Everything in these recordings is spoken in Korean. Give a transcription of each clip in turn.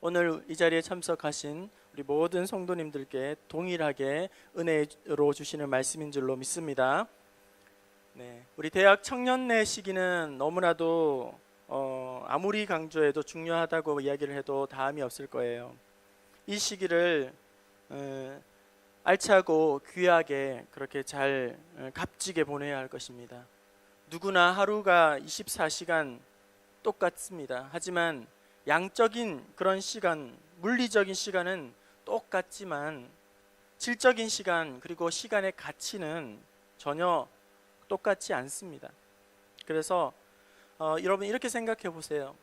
오늘 이 자리에 참석하신 우리 모든 성도님들께 동일하게 은혜로 주시는 말씀인 줄로 믿습니다. 네, 우리 대학 청년내 시기는 너무나도 아무리 강조해도 중요하다고 이야기를 해도 다함이 없을 거예요. 이 시기를 알차고 귀하게 그렇게 잘 값지게 보내야 할 것입니다. 누구나 하루가 24시간 똑같습니다. 하지만 양적인 그런 시간, 물리적인 시간은 똑같지만 질적인 시간 그리고 시간의 가치는 전혀 똑같지 않습니다. 그래서 여러분 이렇게 생각해 보세요.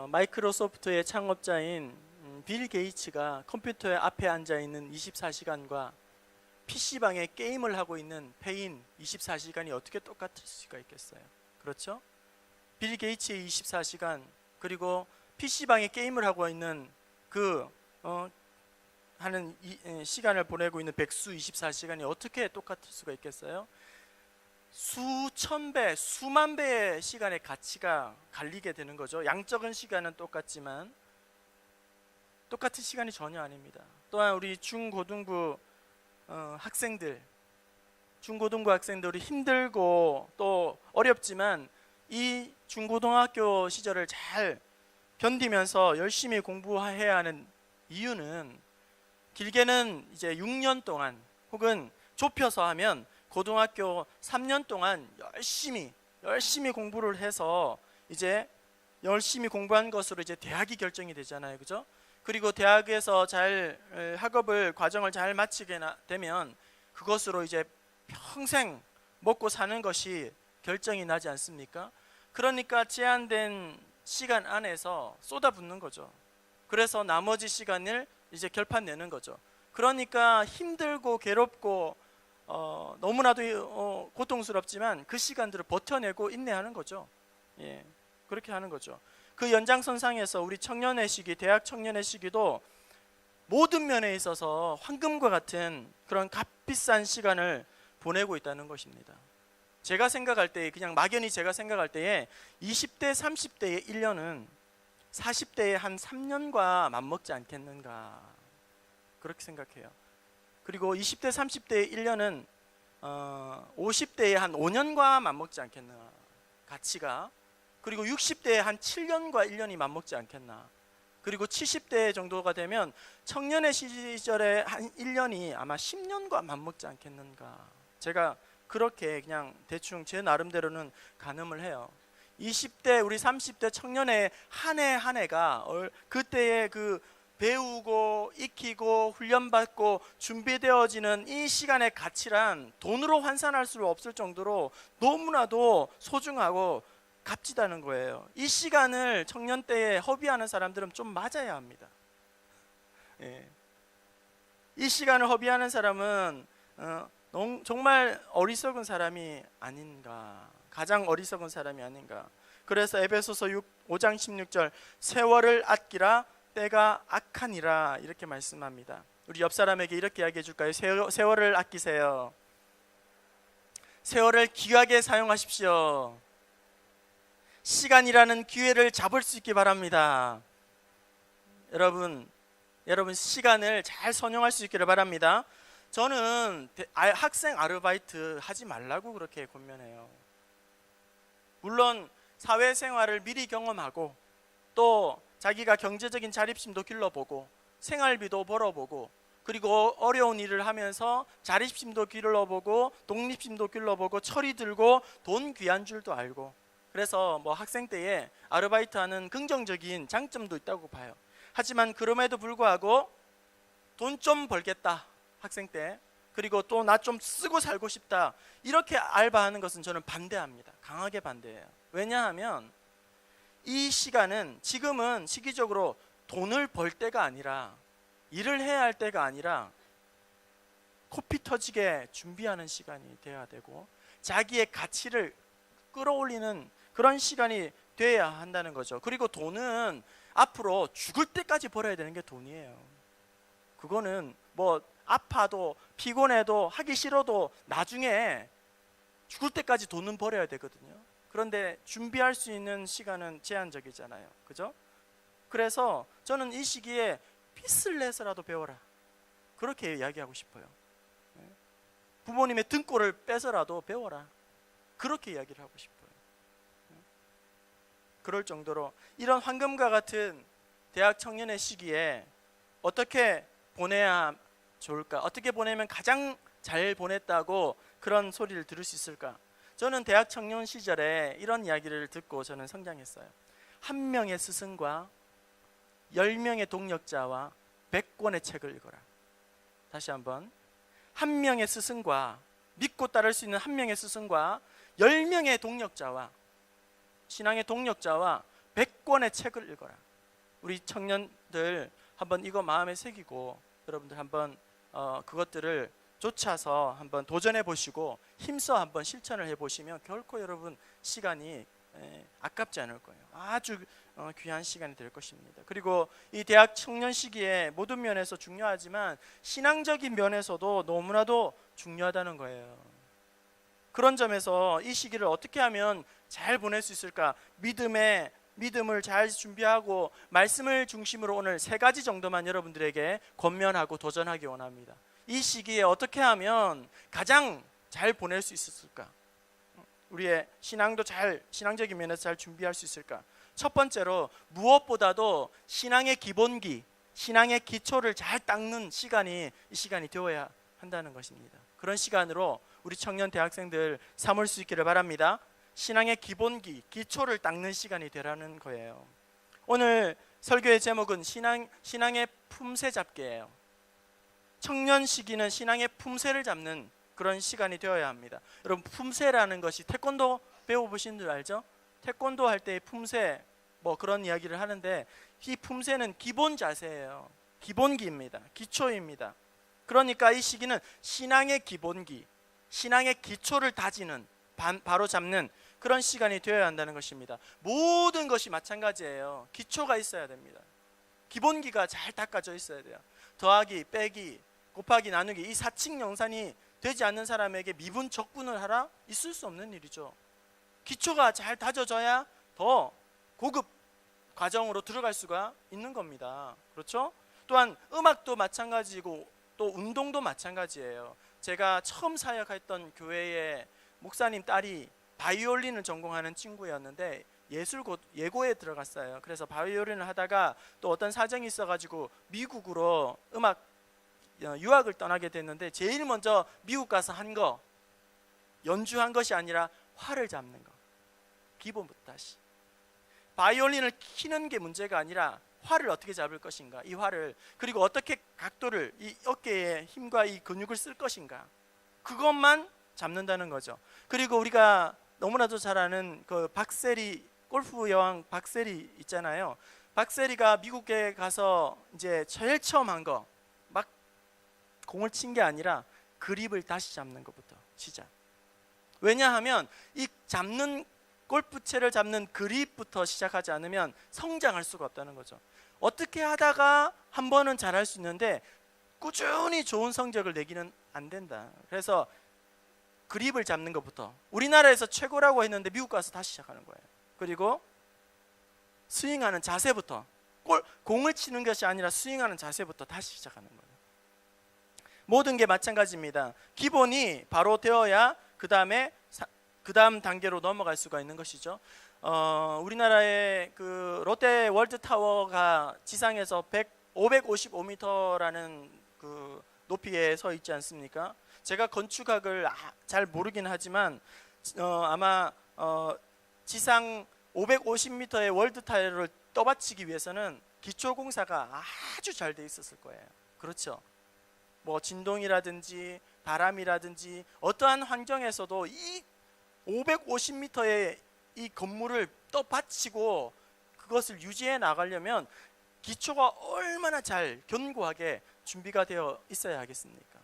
마이크로소프트의 창업자인 빌 게이츠가 컴퓨터 앞에 앉아 있는 24시간과 PC방에 게임을 하고 있는 페인 24시간이 어떻게 똑같을 수가 있겠어요? 그렇죠? 빌 게이츠의 24시간 그리고 PC방에 게임을 하고 있는 시간을 보내고 있는 백수 24시간이 어떻게 똑같을 수가 있겠어요? 수천 배, 수만 배의 시간의 가치가 갈리게 되는 거죠. 양적인 시간은 똑같지만 똑같은 시간이 전혀 아닙니다. 또한 우리 중고등부 학생들 우리 힘들고 또 어렵지만 이 중고등학교 시절을 잘 견디면서 열심히 공부해야 하는 이유는 길게는 이제 6년 동안 혹은 좁혀서 하면 고등학교 3년 동안 열심히 공부를 해서 이제 열심히 공부한 것으로 이제 대학이 결정이 되잖아요. 그죠? 그리고 대학에서 잘 과정을 잘 마치게 되면 그것으로 이제 평생 먹고 사는 것이 결정이 나지 않습니까? 그러니까 제한된 시간 안에서 쏟아붓는 거죠. 그래서 나머지 시간을 이제 결판 내는 거죠. 그러니까 힘들고 괴롭고 너무나도 고통스럽지만 그 시간들을 버텨내고 인내하는 거죠. 예, 그렇게 하는 거죠. 그 연장선상에서 우리 청년의 시기, 대학 청년의 시기도 모든 면에 있어서 황금과 같은 그런 값비싼 시간을 보내고 있다는 것입니다. 제가 생각할 때, 그냥 막연히 제가 생각할 때에 20대, 30대의 1년은 40대의 한 3년과 맞먹지 않겠는가 그렇게 생각해요. 그리고 20대, 30대의 1년은 50대의 한 5년과 맞먹지 않겠나 가치가. 그리고 60대의 한 7년과 1년이 맞먹지 않겠나. 그리고 70대 정도가 되면 청년의 시절의 한 1년이 아마 10년과 맞먹지 않겠는가. 제가 그렇게 그냥 대충 제 나름대로는 가늠을 해요. 20대 우리 30대 청년의 한 해 한 해가 그때의 그 배우고 익히고 훈련받고 준비되어지는 이 시간의 가치란 돈으로 환산할 수 없을 정도로 너무나도 소중하고 값지다는 거예요. 이 시간을 청년 때에 허비하는 사람들은 좀 맞아야 합니다. 예. 이 시간을 허비하는 사람은 정말 어리석은 사람이 아닌가, 가장 어리석은 사람이 아닌가. 그래서 에베소서 5장 16절 세월을 아끼라 때가 악하니라 이렇게 말씀합니다. 우리 옆 사람에게 이렇게 이야기해 줄까요? 세월을 아끼세요. 세월을 귀하게 사용하십시오. 시간이라는 기회를 잡을 수 있기 바랍니다. 여러분 시간을 잘 선용할 수 있기를 바랍니다. 저는 학생 아르바이트 하지 말라고 그렇게 권면해요. 물론 사회생활을 미리 경험하고 또 자기가 경제적인 자립심도 길러보고 생활비도 벌어보고 그리고 어려운 일을 하면서 자립심도 길러보고 독립심도 길러보고 철이 들고 돈 귀한 줄도 알고, 그래서 뭐 학생 때에 아르바이트 하는 긍정적인 장점도 있다고 봐요. 하지만 그럼에도 불구하고 돈 좀 벌겠다 학생 때, 그리고 또 나 좀 쓰고 살고 싶다 이렇게 알바하는 것은 저는 반대합니다. 강하게 반대해요. 왜냐하면 이 시간은 지금은 시기적으로 돈을 벌 때가 아니라 일을 해야 할 때가 아니라 코피 터지게 준비하는 시간이 돼야 되고 자기의 가치를 끌어올리는 그런 시간이 돼야 한다는 거죠. 그리고 돈은 앞으로 죽을 때까지 벌어야 되는 게 돈이에요. 그거는 뭐 아파도 피곤해도 하기 싫어도 나중에 죽을 때까지 돈은 벌어야 되거든요. 그런데 준비할 수 있는 시간은 제한적이잖아요. 그죠? 그래서 저는 이 시기에 빚을 내서라도 배워라, 그렇게 이야기하고 싶어요. 부모님의 등골을 빼서라도 배워라, 그렇게 이야기를 하고 싶어요. 그럴 정도로 이런 황금과 같은 대학 청년의 시기에 어떻게 보내야 좋을까, 어떻게 보내면 가장 잘 보냈다고 그런 소리를 들을 수 있을까. 저는 대학 청년 시절에 이런 이야기를 듣고 저는 성장했어요. 한 명의 스승과 10명의 동력자와 100권의 책을 읽어라. 다시 한번, 한 명의 스승과, 믿고 따를 수 있는 한 명의 스승과 10명의 동력자와, 신앙의 동력자와 100권의 책을 읽어라. 우리 청년들 한번 이거 마음에 새기고 여러분들 한번 그것들을 쫓아서 한번 도전해 보시고 힘써 한번 실천을 해 보시면 결코 여러분 시간이 아깝지 않을 거예요. 아주 귀한 시간이 될 것입니다. 그리고 이 대학 청년 시기에 모든 면에서 중요하지만 신앙적인 면에서도 너무나도 중요하다는 거예요. 그런 점에서 이 시기를 어떻게 하면 잘 보낼 수 있을까? 믿음을 잘 준비하고 말씀을 중심으로 오늘 3가지 정도만 여러분들에게 권면하고 도전하기 원합니다. 이 시기에 어떻게 하면 가장 잘 보낼 수 있을까? 우리의 신앙적인 면에서 잘 준비할 수 있을까? 첫 번째로 무엇보다도 신앙의 기본기, 신앙의 기초를 잘 닦는 시간이 이 시간이 되어야 한다는 것입니다. 그런 시간으로 우리 청년 대학생들 삼을 수 있기를 바랍니다. 신앙의 기본기, 기초를 닦는 시간이 되라는 거예요. 오늘 설교의 제목은 신앙의 품새 잡기예요. 청년 시기는 신앙의 품새를 잡는 그런 시간이 되어야 합니다. 여러분, 품새라는 것이 태권도 배워보신 줄 알죠? 태권도 할 때의 품새 뭐 그런 이야기를 하는데, 이 품새는 기본 자세예요. 기본기입니다. 기초입니다. 그러니까 이 시기는 신앙의 기본기, 신앙의 기초를 다지는, 바로 잡는 그런 시간이 되어야 한다는 것입니다. 모든 것이 마찬가지예요. 기초가 있어야 됩니다. 기본기가 잘 닦아져 있어야 돼요. 더하기, 빼기, 곱하기, 나누기, 이 사칙 영산이 되지 않는 사람에게 미분, 적분을 하라? 있을 수 없는 일이죠. 기초가 잘 다져져야 더 고급 과정으로 들어갈 수가 있는 겁니다. 그렇죠? 또한 음악도 마찬가지고 또 운동도 마찬가지예요. 제가 처음 사역했던 교회의 목사님 딸이 바이올린을 전공하는 친구였는데 예고에 들어갔어요. 그래서 바이올린을 하다가 또 어떤 사정이 있어가지고 미국으로 음악 유학을 떠나게 됐는데, 제일 먼저 미국 가서 한 거, 연주한 것이 아니라 활을 잡는 거. 기본부터 다시. 바이올린을 키는 게 문제가 아니라 활을 어떻게 잡을 것인가, 이 활을, 그리고 어떻게 각도를, 이 어깨에 힘과 이 근육을 쓸 것인가, 그것만 잡는다는 거죠. 그리고 우리가 너무나도 잘 아는 그 박세리, 골프 여왕 박세리 있잖아요. 박세리가 미국에 가서 이제 제일 처음 한 거, 막 공을 친 게 아니라 그립을 다시 잡는 것부터 시작. 왜냐하면 이 골프채를 잡는 그립부터 시작하지 않으면 성장할 수가 없다는 거죠. 어떻게 하다가 한 번은 잘할 수 있는데 꾸준히 좋은 성적을 내기는 안 된다. 그래서 그립을 잡는 것부터, 우리나라에서 최고라고 했는데 미국 가서 다시 시작하는 거예요. 그리고 스윙하는 자세부터, 공을 치는 것이 아니라 스윙하는 자세부터 다시 시작하는 거예요. 모든 게 마찬가지입니다. 기본이 바로 되어야 그 다음 단계로 넘어갈 수가 있는 것이죠. 우리나라의 그 롯데 월드타워가 지상에서 555m라는 그 높이에 서 있지 않습니까? 제가 건축학을 잘 모르긴 하지만 아마 지상 550m의 월드타워를 떠받치기 위해서는 기초공사가 아주 잘 돼 있었을 거예요. 그렇죠? 뭐 진동이라든지 바람이라든지 어떠한 환경에서도 이 550m의 이 건물을 떠받치고 그것을 유지해 나가려면 기초가 얼마나 잘 견고하게 준비가 되어 있어야 하겠습니까?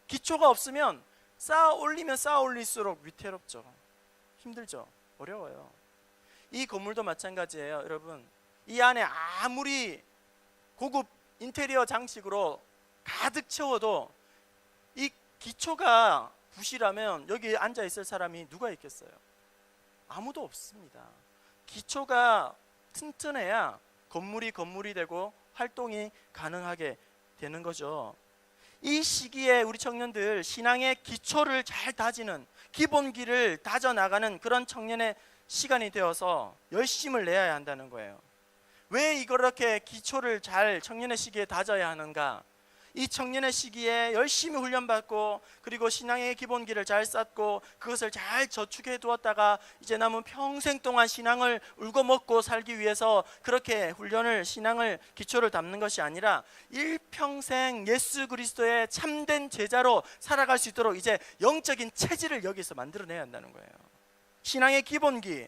기초가 없으면 쌓아 올리면 쌓아 올릴수록 위태롭죠. 힘들죠. 어려워요. 이 건물도 마찬가지예요. 여러분, 이 안에 아무리 고급 인테리어 장식으로 가득 채워도 이 기초가 부실하면 여기 앉아 있을 사람이 누가 있겠어요? 아무도 없습니다. 기초가 튼튼해야 건물이 되고 활동이 가능하게 되는 거죠. 이 시기에 우리 청년들 신앙의 기초를 잘 다지는, 기본기를 다져나가는 그런 청년의 시간이 되어서 열심을 내야 한다는 거예요. 왜 이렇게 기초를 잘 청년의 시기에 다져야 하는가? 이 청년의 시기에 열심히 훈련받고, 그리고 신앙의 기본기를 잘 쌓고 그것을 잘 저축해 두었다가 이제 남은 평생 동안 신앙을 울고 먹고 살기 위해서 그렇게 훈련을, 신앙을, 기초를 담는 것이 아니라 일평생 예수 그리스도의 참된 제자로 살아갈 수 있도록 이제 영적인 체질을 여기서 만들어내야 한다는 거예요. 신앙의 기본기,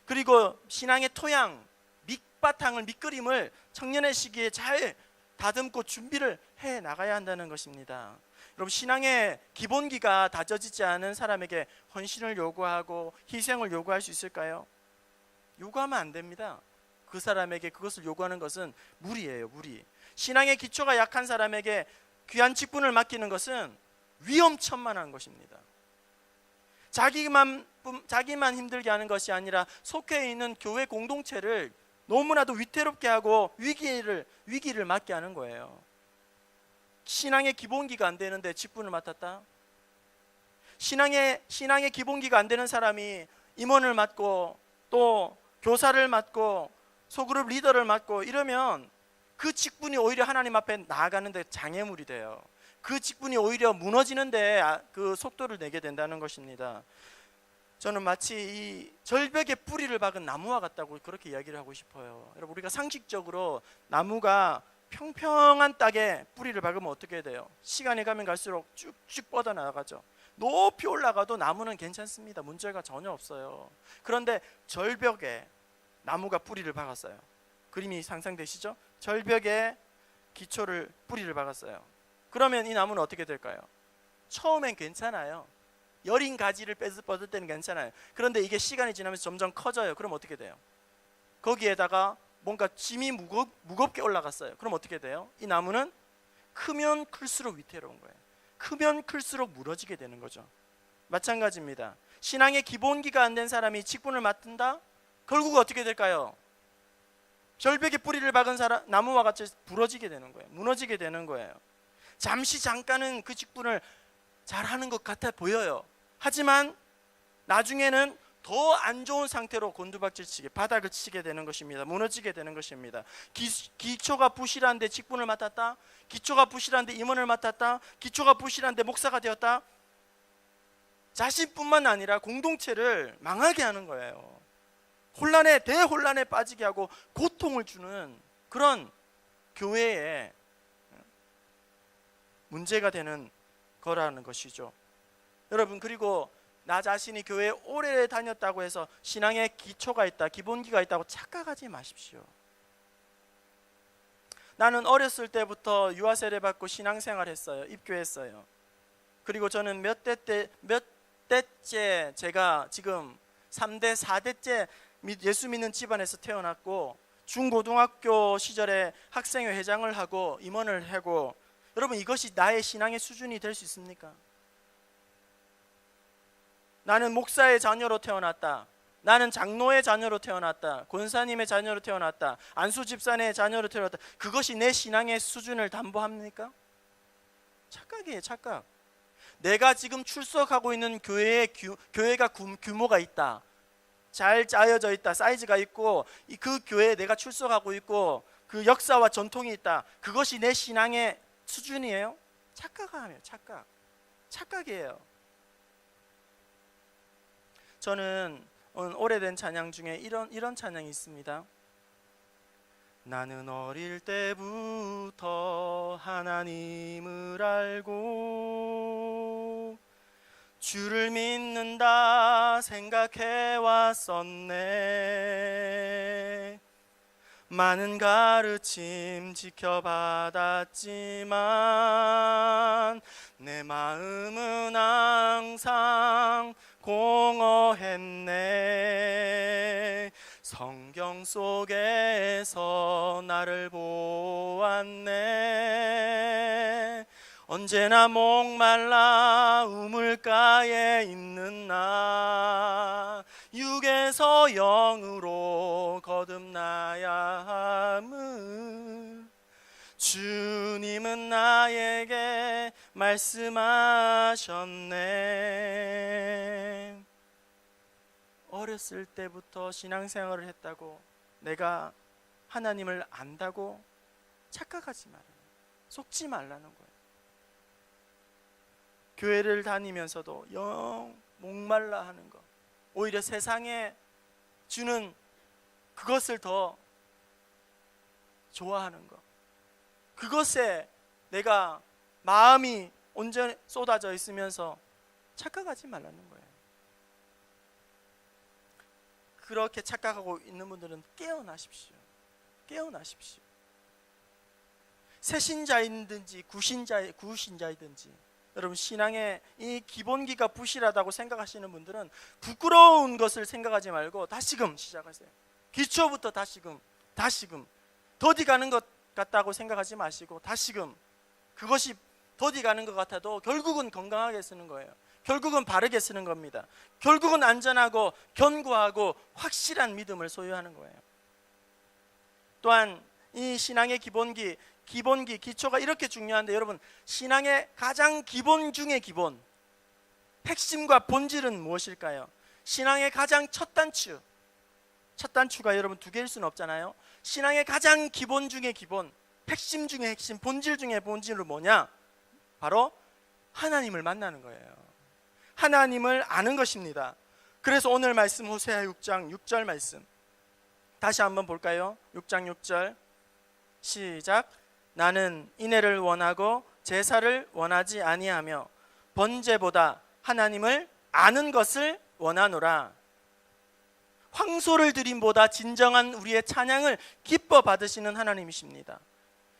그리고 신앙의 토양, 밑바탕을, 밑그림을 청년의 시기에 잘 다듬고 준비를 해 나가야 한다는 것입니다. 여러분, 신앙의 기본기가 다져지지 않은 사람에게 헌신을 요구하고 희생을 요구할 수 있을까요? 요구하면 안 됩니다. 그 사람에게 그것을 요구하는 것은 무리예요, 무리. 신앙의 기초가 약한 사람에게 귀한 직분을 맡기는 것은 위험천만한 것입니다. 자기만 힘들게 하는 것이 아니라 속해 있는 교회 공동체를 너무나도 위태롭게 하고 위기를 맞게 하는 거예요. 신앙의 기본기가 안 되는데 직분을 맡았다. 신앙의 기본기가 안 되는 사람이 임원을 맡고 또 교사를 맡고 소그룹 리더를 맡고 이러면 그 직분이 오히려 하나님 앞에 나아가는데 장애물이 돼요. 그 직분이 오히려 무너지는데 그 속도를 내게 된다는 것입니다. 저는 마치 이 절벽에 뿌리를 박은 나무와 같다고 그렇게 이야기를 하고 싶어요. 여러분, 우리가 상식적으로 나무가 평평한 땅에 뿌리를 박으면 어떻게 돼요? 시간이 가면 갈수록 쭉쭉 뻗어나가죠. 높이 올라가도 나무는 괜찮습니다. 문제가 전혀 없어요. 그런데 절벽에 나무가 뿌리를 박았어요. 그림이 상상되시죠? 절벽에 뿌리를 박았어요. 그러면 이 나무는 어떻게 될까요? 처음엔 괜찮아요. 여린 가지를 뻗을 때는 괜찮아요. 그런데 이게 시간이 지나면서 점점 커져요. 그럼 어떻게 돼요? 거기에다가 뭔가 짐이 무겁게 올라갔어요. 그럼 어떻게 돼요? 이 나무는 크면 클수록 위태로운 거예요. 크면 클수록 무너지게 되는 거죠. 마찬가지입니다. 신앙의 기본기가 안 된 사람이 직분을 맡는다? 결국 어떻게 될까요? 절벽에 뿌리를 박은 나무와 같이 부러지게 되는 거예요. 무너지게 되는 거예요. 잠깐은 그 직분을 잘하는 것 같아 보여요. 하지만 나중에는 더 안 좋은 상태로 곤두박질치게 바닥을 치게 되는 것입니다. 무너지게 되는 것입니다. 기초가 부실한데 직분을 맡았다. 기초가 부실한데 임원을 맡았다. 기초가 부실한데 목사가 되었다. 자신뿐만 아니라 공동체를 망하게 하는 거예요. 대혼란에 빠지게 하고 고통을 주는 그런 교회에 문제가 되는 거라는 것이죠. 여러분, 그리고 나 자신이 교회에 오래 다녔다고 해서 신앙의 기초가 있다, 기본기가 있다고 착각하지 마십시오. 나는 어렸을 때부터 유아 세례 받고 신앙생활 했어요. 입교했어요. 그리고 저는 몇 대째, 제가 지금 3대, 4대째 예수 믿는 집안에서 태어났고, 중고등학교 시절에 학생회 회장을 하고 임원을 하고, 여러분, 이것이 나의 신앙의 수준이 될 수 있습니까? 나는 목사의 자녀로 태어났다. 나는 장로의 자녀로 태어났다. 권사님의 자녀로 태어났다. 안수 집사의 자녀로 태어났다. 그것이 내 신앙의 수준을 담보합니까? 착각이에요, 착각. 내가 지금 출석하고 있는 교회가 규모가 있다. 잘 짜여져 있다. 사이즈가 있고, 그 교회에 내가 출석하고 있고, 그 역사와 전통이 있다. 그것이 내 신앙의 수준이에요? 착각이에요, 착각. 착각이에요. 저는 오래된 찬양 중에 이런 찬양이 있습니다. 나는 어릴 때부터 하나님을 알고 주를 믿는다 생각해 왔었네. 많은 가르침 지켜받았지만 내 마음은 항상 공허했네. 성경 속에서 나를 보았네. 언제나 목말라 우물가에 있는 나, 육의 육에서 영으로 거듭나야 함을 주님은 나에게 말씀하셨네. 어렸을 때부터 신앙생활을 했다고 내가 하나님을 안다고 착각하지 말아요. 속지 말라는 거예요. 교회를 다니면서도 영 목말라 하는 것, 오히려 세상에 주는 그것을 더 좋아하는 것, 그것에 내가 마음이 온전히 쏟아져 있으면서 착각하지 말라는 거예요. 그렇게 착각하고 있는 분들은 깨어나십시오. 깨어나십시오. 새신자이든지 구신자이든지 여러분, 신앙의 이 기본기가 부실하다고 생각하시는 분들은 부끄러운 것을 생각하지 말고 다시금 시작하세요. 기초부터 다시금 더디 가는 것 같다고 생각하지 마시고 다시금, 그것이 더디 가는 것 같아도 결국은 건강하게 쓰는 거예요. 결국은 바르게 쓰는 겁니다. 결국은 안전하고 견고하고 확실한 믿음을 소유하는 거예요. 또한 이 신앙의 기본기, 기초가 이렇게 중요한데, 여러분, 신앙의 가장 기본 중의 기본, 핵심과 본질은 무엇일까요? 신앙의 가장 첫 단추가 여러분 두 개일 수는 없잖아요. 신앙의 가장 기본 중의 기본, 핵심 중의 핵심, 본질 중의 본질은 뭐냐? 바로 하나님을 만나는 거예요. 하나님을 아는 것입니다. 그래서 오늘 말씀 호세아 6장 6절 말씀 다시 한번 볼까요? 6장 6절 시작. 나는 인애를 원하고 제사를 원하지 아니하며 번제보다 하나님을 아는 것을 원하노라. 황소를 드림보다 진정한 우리의 찬양을 기뻐 받으시는 하나님이십니다.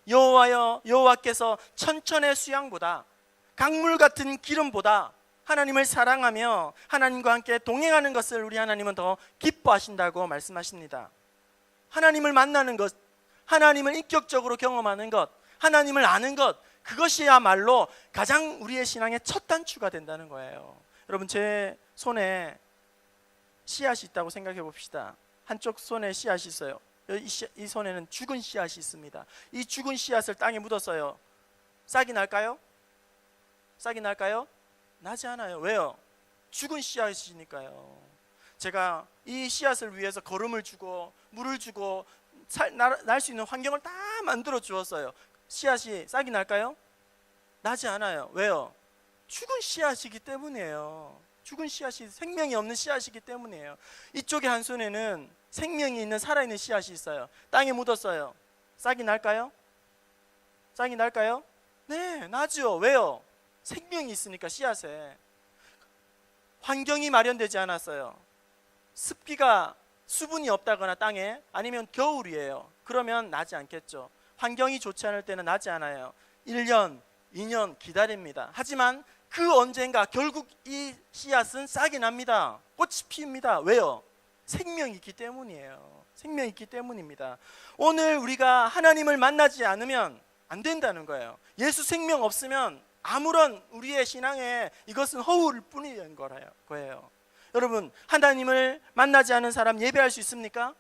여호와여, 여호와께서 천천의 수양보다 강물 같은 기름보다 하나님을 사랑하며 하나님과 함께 동행하는 것을 우리 하나님은 더 기뻐하신다고 말씀하십니다. 하나님을 만나는 것, 하나님을 인격적으로 경험하는 것, 하나님을 아는 것, 그것이야말로 가장 우리의 신앙의 첫 단추가 된다는 거예요. 여러분, 제 손에 씨앗이 있다고 생각해 봅시다. 한쪽 손에 씨앗이 있어요. 이 손에는 죽은 씨앗이 있습니다. 이 죽은 씨앗을 땅에 묻었어요. 싹이 날까요? 싹이 날까요? 나지 않아요. 왜요? 죽은 씨앗이니까요. 제가 이 씨앗을 위해서 거름을 주고 물을 주고 날 수 있는 환경을 다 만들어 주었어요. 씨앗이 싹이 날까요? 나지 않아요. 왜요? 죽은 씨앗이기 때문이에요. 죽은 씨앗이, 생명이 없는 씨앗이기 때문이에요. 이쪽에 한 손에는 생명이 있는 살아있는 씨앗이 있어요. 땅에 묻었어요. 싹이 날까요? 싹이 날까요? 네, 나죠. 왜요? 생명이 있으니까. 씨앗에 환경이 마련되지 않았어요. 습기가, 수분이 없다거나 땅에, 아니면 겨울이에요. 그러면 나지 않겠죠. 환경이 좋지 않을 때는 나지 않아요. 1년, 2년 기다립니다. 하지만 그 언젠가 결국 이 씨앗은 싹이 납니다. 꽃이 피웁니다. 왜요? 생명이 있기 때문이에요. 생명이 있기 때문입니다. 오늘 우리가 하나님을 만나지 않으면 안 된다는 거예요. 예수 생명 없으면 아무런 우리의 신앙에 이것은 허울 뿐인 거예요. 여러분, 하나님을 만나지 않은 사람 예배할 수 있습니까?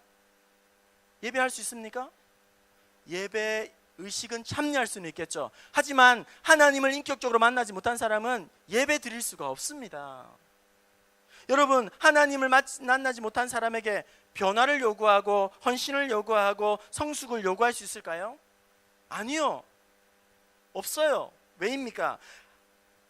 예배할 수 있습니까? 예배 의식은 참여할 수는 있겠죠. 하지만 하나님을 인격적으로 만나지 못한 사람은 예배 드릴 수가 없습니다. 여러분, 하나님을 만나지 못한 사람에게 변화를 요구하고 헌신을 요구하고 성숙을 요구할 수 있을까요? 아니요, 없어요. 왜입니까?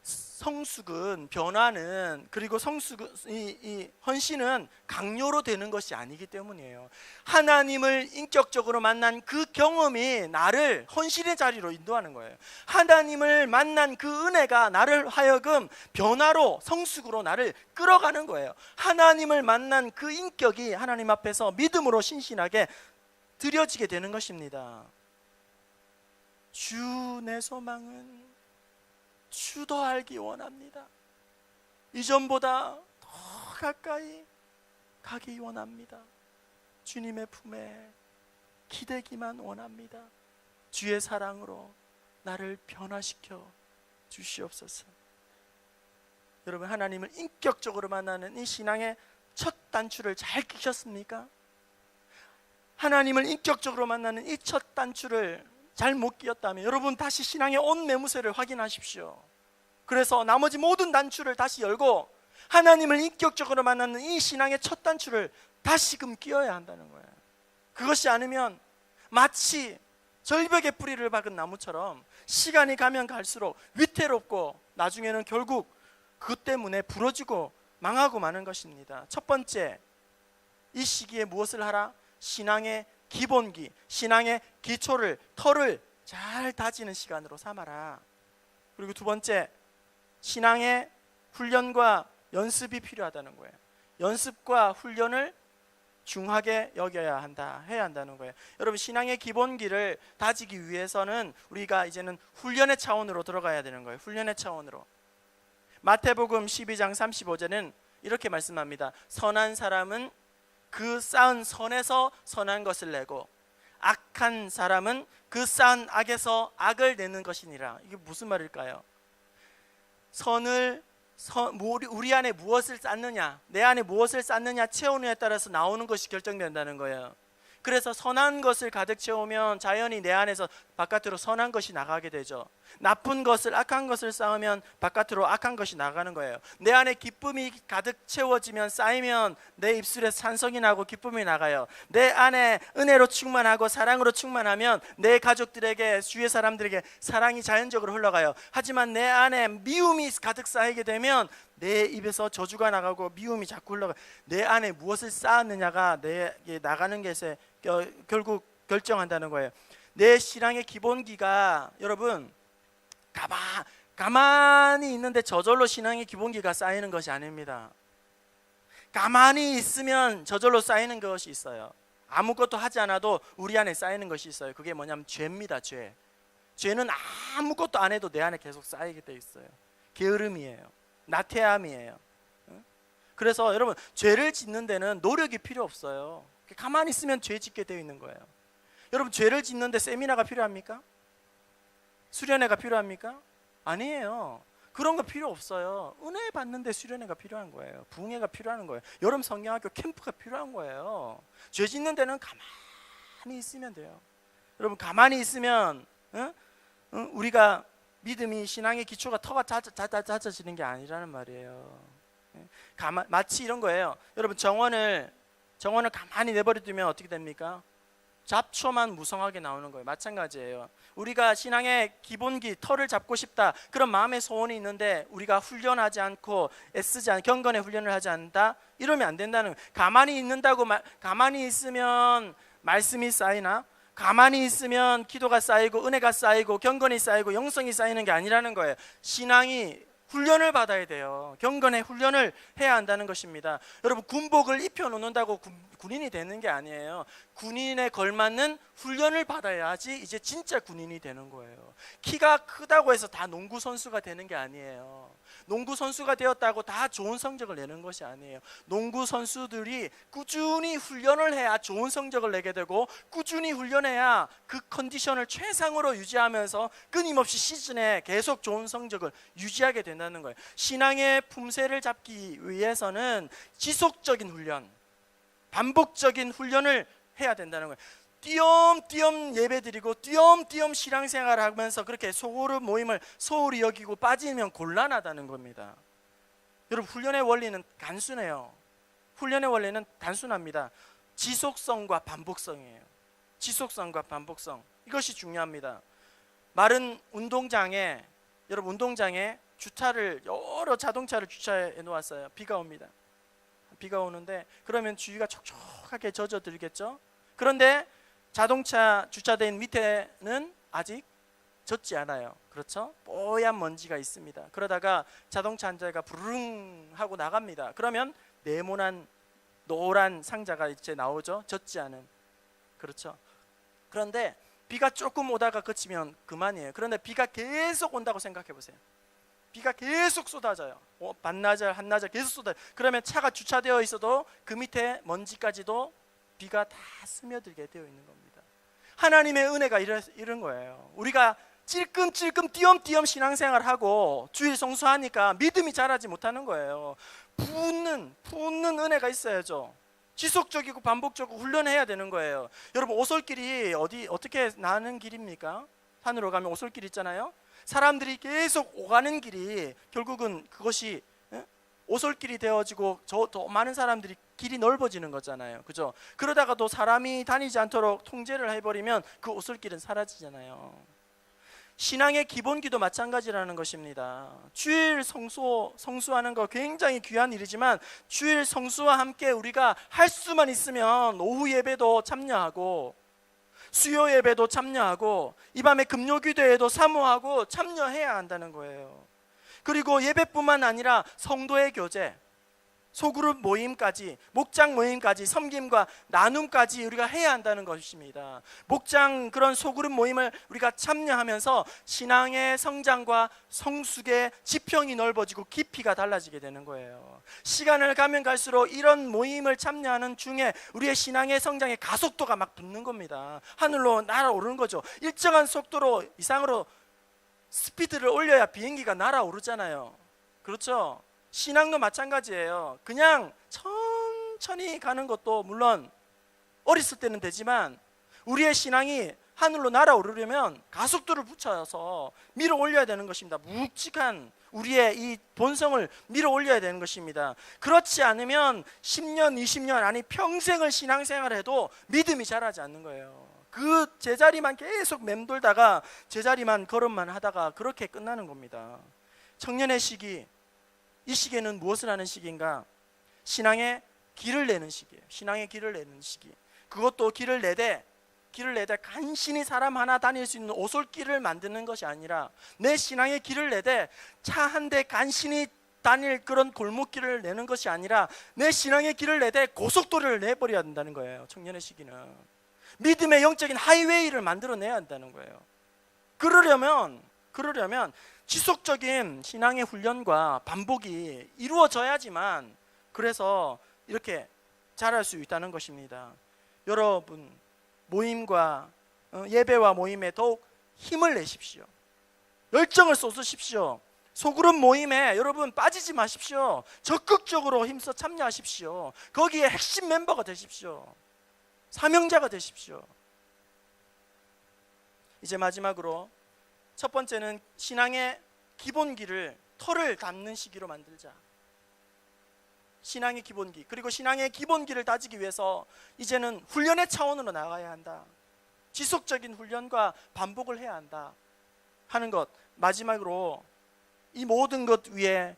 성숙은, 변화는, 그리고 성숙은, 이 헌신은 강요로 되는 것이 아니기 때문이에요. 하나님을 인격적으로 만난 그 경험이 나를 헌신의 자리로 인도하는 거예요. 하나님을 만난 그 은혜가 나를 하여금 변화로, 성숙으로 나를 끌어가는 거예요. 하나님을 만난 그 인격이 하나님 앞에서 믿음으로 신신하게 드려지게 되는 것입니다. 주 내 소망은 주 더 알기 원합니다. 이전보다 더 가까이 가기 원합니다. 주님의 품에 기대기만 원합니다. 주의 사랑으로 나를 변화시켜 주시옵소서. 여러분, 하나님을 인격적으로 만나는 이 신앙의 첫 단추를 잘 끼셨습니까? 하나님을 인격적으로 만나는 이 첫 단추를 잘 못 끼었다면 여러분 다시 신앙의 온 매무새를 확인하십시오. 그래서 나머지 모든 단추를 다시 열고 하나님을 인격적으로 만나는 이 신앙의 첫 단추를 다시금 끼워야 한다는 거예요. 그것이 아니면 마치 절벽에 뿌리를 박은 나무처럼 시간이 가면 갈수록 위태롭고 나중에는 결국 그것 때문에 부러지고 망하고 마는 것입니다. 첫 번째, 이 시기에 무엇을 하라? 신앙의 기본기, 신앙의 기초를, 터를 잘 다지는 시간으로 삼아라. 그리고 두 번째, 신앙의 훈련과 연습이 필요하다는 거예요. 연습과 훈련을 중하게 여겨야 한다, 해야 한다는 거예요. 여러분, 신앙의 기본기를 다지기 위해서는 우리가 이제는 훈련의 차원으로 들어가야 되는 거예요. 훈련의 차원으로. 마태복음 12장 35절은 이렇게 말씀합니다. 선한 사람은 그 쌓은 선에서 선한 것을 내고 악한 사람은 그 쌓은 악에서 악을 내는 것이니라. 이게 무슨 말일까요? 우리 안에 무엇을 쌓느냐, 내 안에 무엇을 쌓느냐 채우느냐에 따라서 나오는 것이 결정된다는 거예요. 그래서 선한 것을 가득 채우면 자연히 내 안에서 바깥으로 선한 것이 나가게 되죠. 나쁜 것을, 악한 것을 쌓으면 바깥으로 악한 것이 나가는 거예요. 내 안에 기쁨이 가득 채워지면, 쌓이면 내 입술에 산성이 나고 기쁨이 나가요. 내 안에 은혜로 충만하고 사랑으로 충만하면 내 가족들에게, 주위의 사람들에게 사랑이 자연적으로 흘러가요. 하지만 내 안에 미움이 가득 쌓이게 되면 내 입에서 저주가 나가고 미움이 자꾸 흘러가. 내 안에 무엇을 쌓았느냐가 내게 나가는 것에 결국 결정한다는 거예요. 내 신앙의 기본기가, 여러분, 가만히 있는데 저절로 신앙의 기본기가 쌓이는 것이 아닙니다. 가만히 있으면 저절로 쌓이는 것이 있어요. 아무것도 하지 않아도 우리 안에 쌓이는 것이 있어요. 그게 뭐냐면 죄입니다. 죄는 아무것도 안 해도 내 안에 계속 쌓이게 돼 있어요. 게으름이에요. 나태함이에요. 그래서 여러분, 죄를 짓는 데는 노력이 필요 없어요. 가만히 있으면 죄 짓게 되어 있는 거예요. 여러분, 죄를 짓는데 세미나가 필요합니까? 수련회가 필요합니까? 아니에요. 그런 거 필요 없어요. 은혜 받는데 수련회가 필요한 거예요. 부흥회가 필요한 거예요. 여름 성경학교 캠프가 필요한 거예요. 죄 짓는 데는 가만히 있으면 돼요. 여러분, 가만히 있으면 우리가 믿음이, 신앙의 기초가 터가 잦아지는 게 아니라는 말이에요. 마치 이런 거예요. 여러분, 정원을 가만히 내버려두면 어떻게 됩니까? 잡초만 무성하게 나오는 거예요. 마찬가지예요. 우리가 신앙의 기본기, 터를 잡고 싶다, 그런 마음의 소원이 있는데 우리가 훈련하지 않고 애쓰지 않고 경건의 훈련을 하지 않는다, 이러면 안 된다는 거예요. 가만히 있으면 말씀이 쌓이나? 가만히 있으면 기도가 쌓이고 은혜가 쌓이고 경건이 쌓이고 영성이 쌓이는 게 아니라는 거예요. 신앙이 훈련을 받아야 돼요. 경건의 훈련을 해야 한다는 것입니다. 여러분, 군복을 입혀놓는다고 군인이 되는 게 아니에요. 군인에 걸맞는 훈련을 받아야지 이제 진짜 군인이 되는 거예요. 키가 크다고 해서 다 농구 선수가 되는 게 아니에요. 농구 선수가 되었다고 다 좋은 성적을 내는 것이 아니에요. 농구 선수들이 꾸준히 훈련을 해야 좋은 성적을 내게 되고, 꾸준히 훈련해야 그 컨디션을 최상으로 유지하면서 끊임없이 시즌에 계속 좋은 성적을 유지하게 된다는 거예요. 신앙의 품새를 잡기 위해서는 지속적인 훈련, 반복적인 훈련을 해야 된다는 거예요. 띄엄띄엄 예배드리고 띄엄띄엄 신앙생활을 하면서 그렇게 소그룹 모임을 소홀히 여기고 빠지면 곤란하다는 겁니다. 여러분, 훈련의 원리는 단순해요. 훈련의 원리는 단순합니다. 지속성과 반복성이에요. 지속성과 반복성, 이것이 중요합니다. 마른 운동장에, 여러분, 운동장에 여러 자동차를 주차해 놓았어요. 비가 옵니다. 비가 오는데 그러면 주위가 촉촉하게 젖어들겠죠. 그런데 자동차 주차된 밑에는 아직 젖지 않아요. 그렇죠? 뽀얀 먼지가 있습니다. 그러다가 자동차 한 대가 부르릉 하고 나갑니다. 그러면 네모난 노란 상자가 이제 나오죠. 젖지 않은. 그렇죠? 그런데 비가 조금 오다가 그치면 그만이에요. 그런데 비가 계속 온다고 생각해 보세요. 비가 계속 쏟아져요. 반나절 한나절 계속 쏟아져요. 그러면 차가 주차되어 있어도 그 밑에 먼지까지도 비가 다 스며들게 되어 있는 겁니다. 하나님의 은혜가 이런 거예요. 우리가 찔끔찔끔 띄엄띄엄 신앙생활하고 주일 성수하니까 믿음이 자라지 못하는 거예요. 붙는 은혜가 있어야죠. 지속적이고 반복적으로 훈련해야 되는 거예요. 여러분, 오솔길이 어떻게 나는 길입니까? 산으로 가면 오솔길 있잖아요. 사람들이 계속 오가는 길이 결국은 그것이 오솔길이 되어지고 더 많은 사람들이 길이 넓어지는 거잖아요. 그죠? 그러다가도 사람이 다니지 않도록 통제를 해버리면 그 오솔길은 사라지잖아요. 신앙의 기본기도 마찬가지라는 것입니다. 주일 성수하는 거 굉장히 귀한 일이지만 주일 성수와 함께 우리가 할 수만 있으면 오후 예배도 참여하고 수요 예배도 참여하고 이 밤에 금요기도에도 사모하고 참여해야 한다는 거예요. 그리고 예배뿐만 아니라 성도의 교제, 소그룹 모임까지, 목장 모임까지, 섬김과 나눔까지 우리가 해야 한다는 것입니다. 목장 그런 소그룹 모임을 우리가 참여하면서 신앙의 성장과 성숙의 지평이 넓어지고 깊이가 달라지게 되는 거예요. 시간을 가면 갈수록 이런 모임을 참여하는 중에 우리의 신앙의 성장의 가속도가 막 붙는 겁니다. 하늘로 날아오르는 거죠. 일정한 속도로 이상으로 스피드를 올려야 비행기가 날아오르잖아요. 그렇죠? 신앙도 마찬가지예요. 그냥 천천히 가는 것도 물론 어렸을 때는 되지만 우리의 신앙이 하늘로 날아오르려면 가속도를 붙여서 밀어 올려야 되는 것입니다. 묵직한 우리의 이 본성을 밀어 올려야 되는 것입니다. 그렇지 않으면 10년, 20년 아니 평생을 신앙생활을 해도 믿음이 자라지 않는 거예요. 그 제자리만 계속 맴돌다가 제자리만 걸음만 하다가 그렇게 끝나는 겁니다. 청년의 시기, 이 시기에는 무엇을 하는 시기인가? 신앙의 길을 내는 시기예요. 신앙의 길을 내는 시기. 그것도 길을 내되 간신히 사람 하나 다닐 수 있는 오솔길을 만드는 것이 아니라 내 신앙의 길을 내되 차 한 대 간신히 다닐 그런 골목길을 내는 것이 아니라 내 신앙의 길을 내되 고속도로를 내버려야 한다는 거예요. 청년의 시기는 믿음의 영적인 하이웨이를 만들어내야 한다는 거예요. 그러려면 지속적인 신앙의 훈련과 반복이 이루어져야지만 그래서 이렇게 자랄 수 있다는 것입니다. 여러분, 모임과 예배와 모임에 더욱 힘을 내십시오. 열정을 쏟으십시오. 소그룹 모임에 여러분 빠지지 마십시오. 적극적으로 힘써 참여하십시오. 거기에 핵심 멤버가 되십시오. 사명자가 되십시오. 이제 마지막으로 첫 번째는 신앙의 기본기를 털을 담는 시기로 만들자. 신앙의 기본기, 그리고 신앙의 기본기를 다지기 위해서 이제는 훈련의 차원으로 나가야 한다. 지속적인 훈련과 반복을 해야 한다 하는 것. 마지막으로 이 모든 것 위에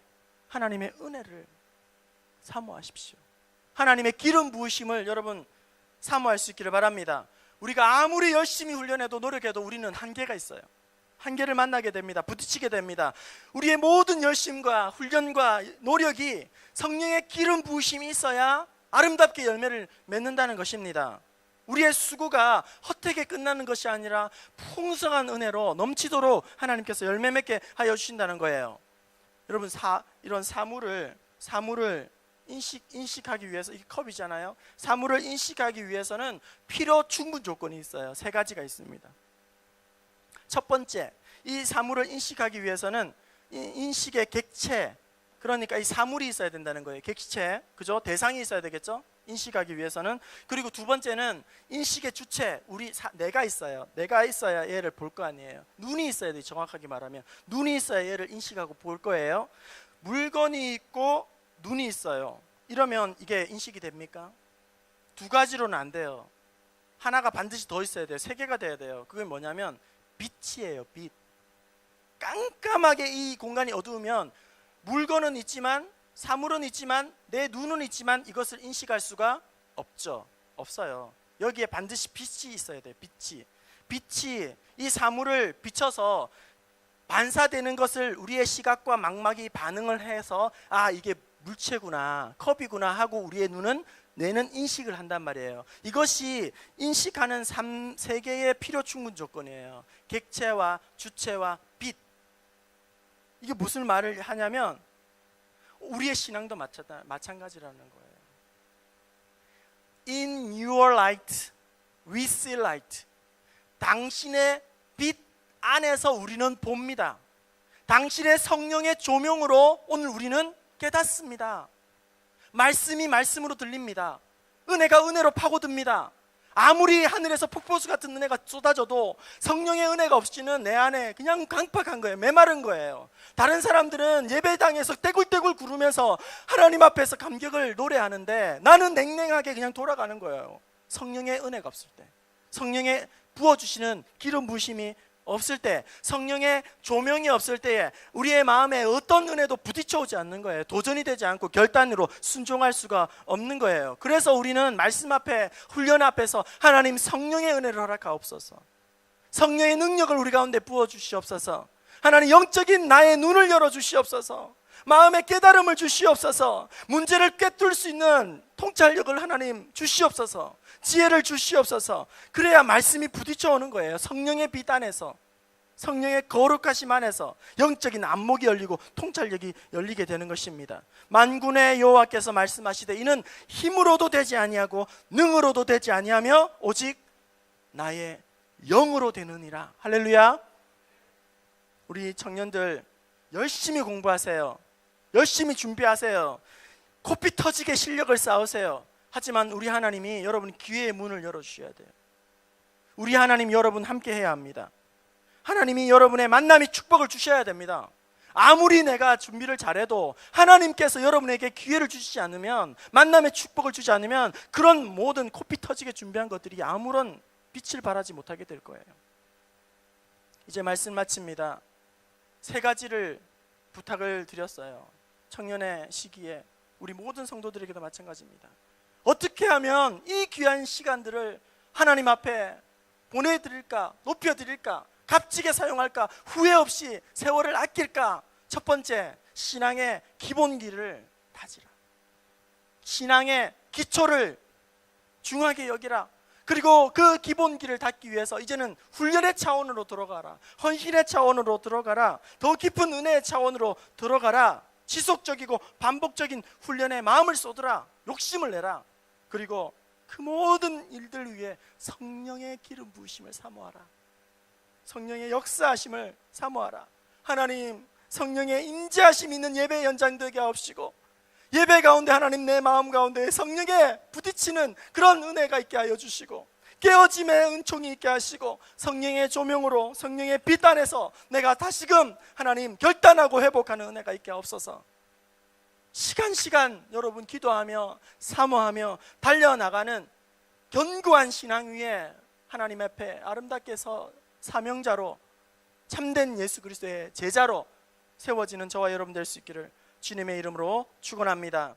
하나님의 은혜를 사모하십시오. 하나님의 기름 부으심을 여러분 사모할 수 있기를 바랍니다. 우리가 아무리 열심히 훈련해도 노력해도 우리는 한계가 있어요. 한계를 만나게 됩니다. 부딪히게 됩니다. 우리의 모든 열심과 훈련과 노력이 성령의 기름 부으심이 있어야 아름답게 열매를 맺는다는 것입니다. 우리의 수고가 헛되게 끝나는 것이 아니라 풍성한 은혜로 넘치도록 하나님께서 열매 맺게 하여 주신다는 거예요. 여러분, 이런 사물을 인식하기 위해서, 이 컵이잖아요. 사물을 인식하기 위해서는 필요 충분 조건이 있어요. 세 가지가 있습니다. 첫 번째, 이 사물을 인식하기 위해서는 인식의 객체, 그러니까 이 사물이 있어야 된다는 거예요. 객체, 그죠? 대상이 있어야 되겠죠? 인식하기 위해서는. 그리고 두 번째는 인식의 주체, 내가 있어요. 내가 있어야 얘를 볼 거 아니에요. 눈이 있어야 돼요. 정확하게 말하면 눈이 있어야 얘를 인식하고 볼 거예요. 물건이 있고 눈이 있어요. 이러면 이게 인식이 됩니까? 두 가지로는 안 돼요. 하나가 반드시 더 있어야 돼요. 세 개가 돼야 돼요. 그게 뭐냐면 빛이에요. 빛. 깜깜하게 이 공간이 어두우면 물건은 있지만, 사물은 있지만, 내 눈은 있지만 이것을 인식할 수가 없어요. 여기에 반드시 빛이 있어야 돼요. 빛이 이 사물을 비춰서 반사되는 것을 우리의 시각과 망막이 반응을 해서 이게 물체구나, 컵이구나 하고 우리의 뇌는 인식을 한단 말이에요. 이것이 인식하는 세 개의 필요 충분 조건이에요. 객체와 주체와 빛. 이게 무슨 말을 하냐면 우리의 신앙도 마찬가지라는 거예요. In your light, we see light. 당신의 빛 안에서 우리는 봅니다. 당신의 성령의 조명으로 오늘 우리는 깨닫습니다. 말씀이 말씀으로 들립니다. 은혜가 은혜로 파고듭니다. 아무리 하늘에서 폭포수 같은 은혜가 쏟아져도 성령의 은혜가 없이는 내 안에 그냥 강팍한 거예요. 메마른 거예요. 다른 사람들은 예배당에서 떼굴떼굴 구르면서 하나님 앞에서 감격을 노래하는데 나는 냉랭하게 그냥 돌아가는 거예요. 성령의 은혜가 없을 때, 성령의 부어주시는 기름 부으심이 없을 때, 성령의 조명이 없을 때에 우리의 마음에 어떤 은혜도 부딪혀오지 않는 거예요. 도전이 되지 않고 결단으로 순종할 수가 없는 거예요. 그래서 우리는 말씀 앞에, 훈련 앞에서 하나님 성령의 은혜를 허락하옵소서, 성령의 능력을 우리 가운데 부어주시옵소서, 하나님 영적인 나의 눈을 열어주시옵소서, 마음의 깨달음을 주시옵소서, 문제를 꿰뚫을 수 있는 통찰력을 하나님 주시옵소서, 지혜를 주시옵소서. 그래야 말씀이 부딪혀 오는 거예요. 성령의 빛 안에서, 성령의 거룩하심 안에서 영적인 안목이 열리고 통찰력이 열리게 되는 것입니다. 만군의 여호와께서 말씀하시되 이는 힘으로도 되지 아니하고 능으로도 되지 아니하며 오직 나의 영으로 되느니라. 할렐루야. 우리 청년들 열심히 공부하세요. 열심히 준비하세요. 코피 터지게 실력을 쌓으세요. 하지만 우리 하나님이 여러분 기회의 문을 열어주셔야 돼요. 우리 하나님 여러분 함께 해야 합니다. 하나님이 여러분의 만남이 축복을 주셔야 됩니다. 아무리 내가 준비를 잘해도 하나님께서 여러분에게 기회를 주시지 않으면, 만남의 축복을 주지 않으면 그런 모든 코피 터지게 준비한 것들이 아무런 빛을 발하지 못하게 될 거예요. 이제 말씀 마칩니다. 3가지를 부탁을 드렸어요. 청년의 시기에 우리 모든 성도들에게도 마찬가지입니다. 어떻게 하면 이 귀한 시간들을 하나님 앞에 보내드릴까, 높여드릴까, 값지게 사용할까, 후회 없이 세월을 아낄까? 첫 번째, 신앙의 기본기를 다지라. 신앙의 기초를 중하게 여기라. 그리고 그 기본기를 닦기 위해서 이제는 훈련의 차원으로 들어가라. 헌신의 차원으로 들어가라. 더 깊은 은혜의 차원으로 들어가라. 지속적이고 반복적인 훈련에 마음을 쏟으라. 욕심을 내라. 그리고 그 모든 일들 위해 성령의 기름 부으심을 사모하라. 성령의 역사하심을 사모하라. 하나님, 성령의 임재하심 있는 예배 연장 되게 하옵시고, 예배 가운데 하나님 내 마음 가운데 성령에 부딪히는 그런 은혜가 있게 하여 주시고, 깨어짐의 은총이 있게 하시고, 성령의 조명으로, 성령의 빛 안에서 내가 다시금 하나님 결단하고 회복하는 은혜가 있게 하옵소서. 시간 여러분 기도하며 사모하며 달려나가는 견고한 신앙 위에 하나님 앞에 아름답게 서 사명자로, 참된 예수 그리스도의 제자로 세워지는 저와 여러분 될 수 있기를 주님의 이름으로 축원합니다.